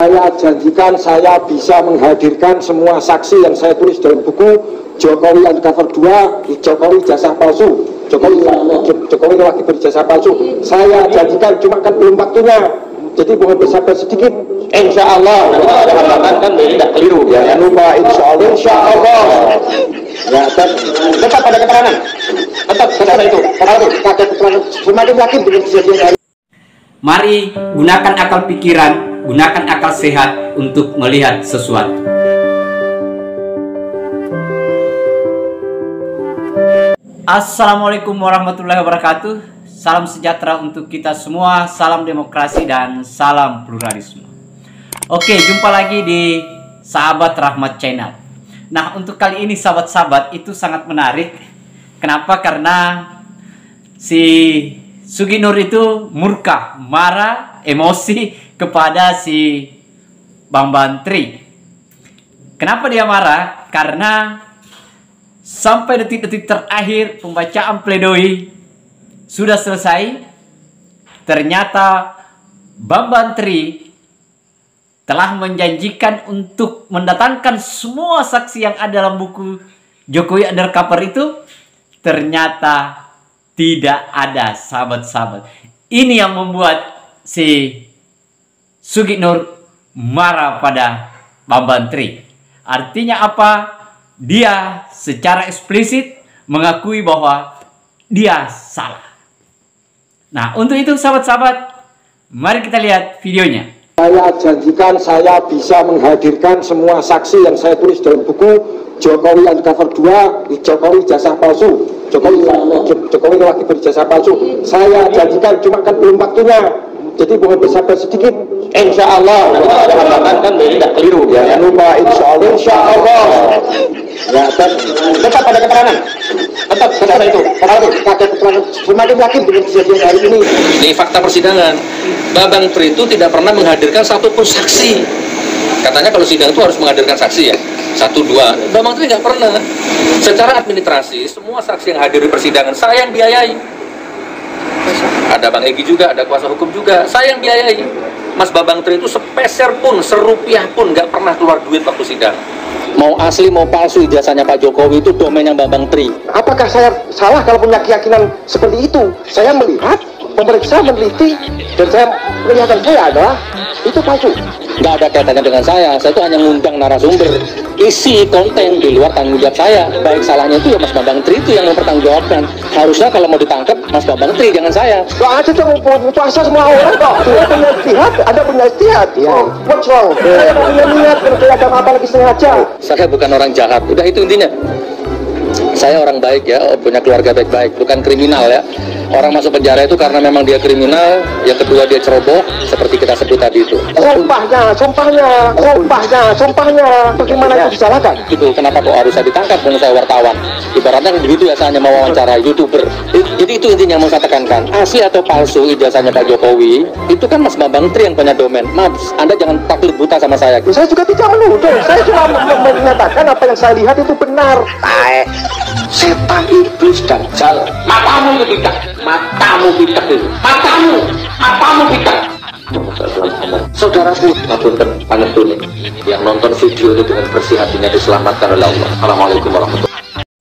Saya janjikan saya bisa menghadirkan semua saksi yang saya tulis dalam buku Jokowi Undercover 2, Jokowi Jasa Palsu, Jokowi lagi berjasa palsu. Saya janjikan, cuma kan belum waktunya. Jadi mohon bersabar sedikit. Insya Allah. Kan tidak keliru ya. Lupa insya Allah. Insya Allah. Ya, dan tetap pada keterangan. Tetap itu. Pada keterangan. Semakin yakin dengan kejadian hari. Mari gunakan akal pikiran, gunakan akal sehat untuk melihat sesuatu. Assalamualaikum warahmatullahi wabarakatuh. Salam sejahtera untuk kita semua, salam demokrasi dan salam pluralisme. Oke, jumpa lagi di Sahabat Rahmat Channel. Nah, untuk kali ini sahabat-sahabat itu sangat menarik. Kenapa? Karena si Sugi Nur itu murka, marah, emosi kepada si Bang Bantri. Kenapa dia marah? Karena sampai detik-detik terakhir pembacaan pledoi sudah selesai. Ternyata Bang Bantri telah menjanjikan untuk mendatangkan semua saksi yang ada dalam buku Jokowi Undercover itu. Ternyata tidak ada, sahabat-sahabat. Ini yang membuat si Sugi Nur marah pada Bang Bantri. Artinya apa? Dia secara eksplisit mengakui bahwa dia salah. Nah, untuk itu sahabat-sahabat, mari kita lihat videonya. Saya janjikan saya bisa menghadirkan semua saksi yang saya tulis dalam buku Jokowi Undercover 2, Jokowi Jasa Palsu, Jokowi lagi berjasa palsu. Saya janjikan, cuma kan belum waktunya. Jadi mohon bersabar sedikit. Insya Allah. Kan tidak keliru ya. Lupa insya Allah. Insya Allah. Ya, dan tetap pada keterangan. Tetap itu. Pada keterangan. Semakin yakin dengan kejadian hari ini. Ini fakta persidangan. Bang Bantri itu tidak pernah menghadirkan satupun saksi. Katanya kalau sidang itu harus menghadirkan saksi ya. 1, 2. Bang Bantri nggak pernah. Secara administrasi, semua saksi yang hadir di persidangan saya yang biayai. Ada Bang Egy juga, ada kuasa hukum juga. Saya yang biayai. Mas Bambang Tri itu sepeser pun, serupiah pun nggak pernah keluar duit waktu sidang. Mau asli mau palsu ijazahnya Pak Jokowi itu domainnya Bambang Tri. Apakah saya salah kalau punya keyakinan seperti itu? Saya melihat, pemeriksa meneliti, dan saya kelihatan saya adalah itu palsu. Nggak ada kaitannya dengan saya itu hanya ngundang narasumber. Isi konten di luar tanggung jawab saya. Baik salahnya itu ya Mas Bambang Tri itu yang mempertanggungjawabkan. Harusnya kalau mau ditangkap Mas Bambang Tri, jangan saya. Doa aja tuh puasa semua orang kok. Saya punya istihad, ada punya istihad. Oh, what's wrong? Saya punya niat, kelihatan apa lagi sengaja. Saya bukan orang jahat, udah itu intinya. Saya orang baik ya, punya keluarga baik-baik, bukan kriminal ya. Orang masuk penjara itu karena memang dia kriminal, yang kedua dia ceroboh, seperti kita sebut tadi itu. Sumpahnya, bagaimana itu disalahkan? Itu kenapa kok harus saya ditangkap kalau saya wartawan? Ibaratnya begitu ya, saya hanya mau wawancara YouTuber. Jadi itu intinya mau saya tekankan. Asli atau palsu ijazahnya Pak Jokowi, itu kan Mas Bambang Tri yang punya domain. Maaf, Anda jangan taklid buta sama saya. Saya juga tidak menuduh, saya cuma menyatakan apa yang saya lihat itu benar. Setan iblis dan jalan. Matamu itu tidak, matamu tidak itu. Matamu tidak. Saudaraku, ngapunten pangetune yang nonton video itu dengan bersih hatinya diselamatkan oleh Allah. Assalamualaikum warahmatullahi wabarakatuh.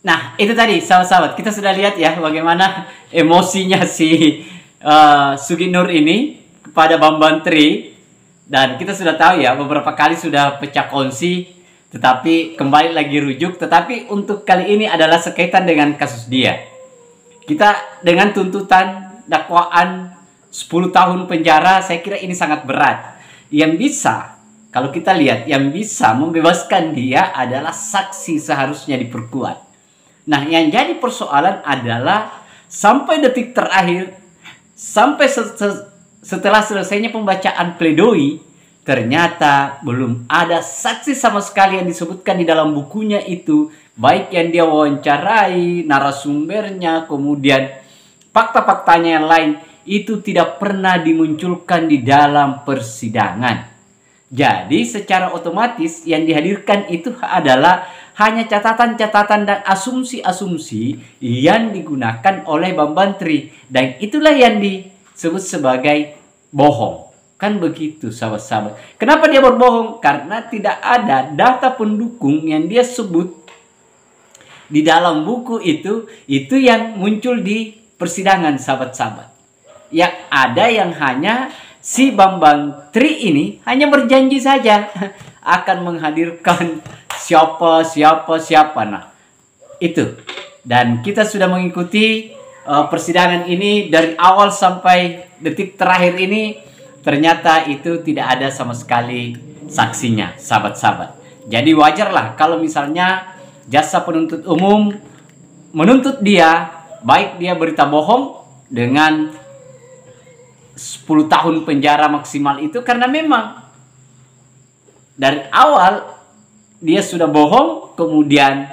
Nah, itu tadi sahabat-sahabat, kita sudah lihat ya bagaimana emosinya si Sugi Nur ini kepada Bang Bantri. Dan kita sudah tahu ya, beberapa kali sudah pecah kongsi, tetapi kembali lagi rujuk. Tetapi untuk kali ini adalah sekaitan dengan kasus dia. Kita dengan tuntutan dakwaan 10 tahun penjara, saya kira ini sangat berat. Yang bisa, kalau kita lihat, yang bisa membebaskan dia adalah saksi seharusnya diperkuat. Nah, yang jadi persoalan adalah sampai detik terakhir, sampai setelah selesainya pembacaan pledoi, ternyata belum ada saksi sama sekali yang disebutkan di dalam bukunya itu. Baik yang dia wawancarai, narasumbernya, kemudian fakta-faktanya yang lain, itu tidak pernah dimunculkan di dalam persidangan. Jadi secara otomatis yang dihadirkan itu adalah hanya catatan-catatan dan asumsi-asumsi yang digunakan oleh Bang Bantri. Dan itulah yang disebut sebagai bohong. Kan begitu sahabat-sahabat. Kenapa dia berbohong? Karena tidak ada data pendukung yang dia sebut di dalam buku itu yang muncul di persidangan sahabat-sahabat. Yang ada yang hanya si Bambang Tri ini hanya berjanji saja akan menghadirkan siapa. Nah, itu. Dan kita sudah mengikuti persidangan ini dari awal sampai detik terakhir ini. Ternyata itu tidak ada sama sekali saksinya, sahabat-sahabat. Jadi wajarlah kalau misalnya jaksa penuntut umum menuntut dia, baik dia berita bohong dengan 10 tahun penjara maksimal itu, karena memang dari awal dia sudah bohong, kemudian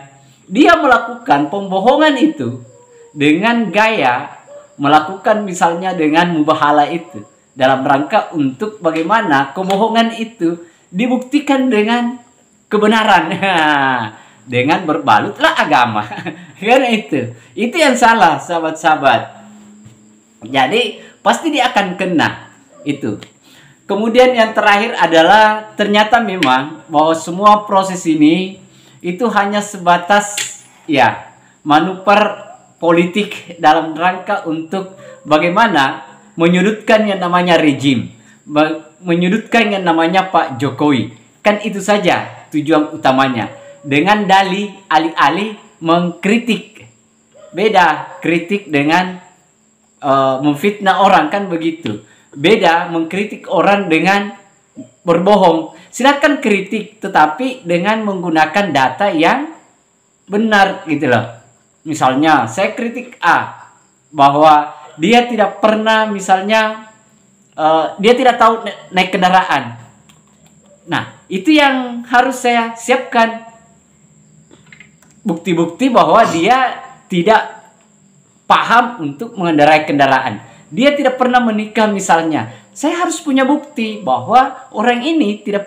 dia melakukan pembohongan itu dengan gaya melakukan misalnya dengan mubahalah itu, dalam rangka untuk bagaimana kebohongan itu dibuktikan dengan kebenaran. Dengan berbalutlah agama. Karena itu yang salah sahabat-sahabat. Jadi pasti dia akan kena itu. Kemudian yang terakhir adalah ternyata memang bahwa semua proses ini itu hanya sebatas manuver politik dalam rangka untuk bagaimana menyudutkan yang namanya rejim, menyudutkan yang namanya Pak Jokowi. Kan itu saja tujuan utamanya. Dengan dalih alih-alih mengkritik. Beda kritik dengan memfitnah orang, kan begitu. Beda mengkritik orang dengan berbohong. Silakan kritik, tetapi dengan menggunakan data yang benar gitu loh. Misalnya saya kritik A bahwa dia tidak pernah misalnya dia tidak tahu naik kendaraan. Nah, itu yang harus saya siapkan. Bukti-bukti bahwa dia tidak paham untuk mengendarai kendaraan. Dia tidak pernah menikah misalnya. Saya harus punya bukti bahwa orang ini tidak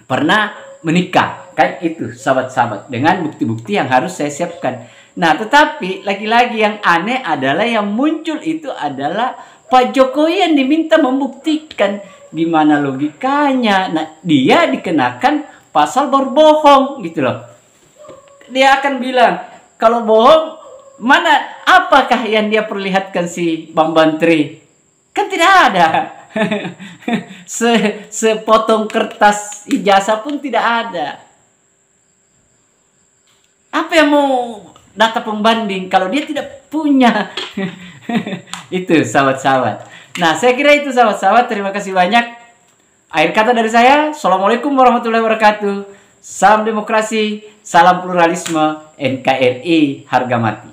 pernah menikah. Kan itu sahabat-sahabat. Dengan bukti-bukti yang harus saya siapkan. Nah, tetapi lagi-lagi yang aneh adalah yang muncul itu adalah Pak Jokowi yang diminta membuktikan. Gimana logikanya? Nah, dia dikenakan pasal berbohong gitu loh. Dia akan bilang, kalau bohong, apakah yang dia perlihatkan si Bambang Tri? Kan tidak ada. Sepotong kertas ijazah pun tidak ada. Apa yang mau data pembanding kalau dia tidak punya? Itu sahabat-sahabat. Nah, saya kira itu sahabat-sahabat. Terima kasih banyak. Akhir kata dari saya. Assalamualaikum warahmatullahi wabarakatuh. Salam demokrasi, salam pluralisme, NKRI harga mati.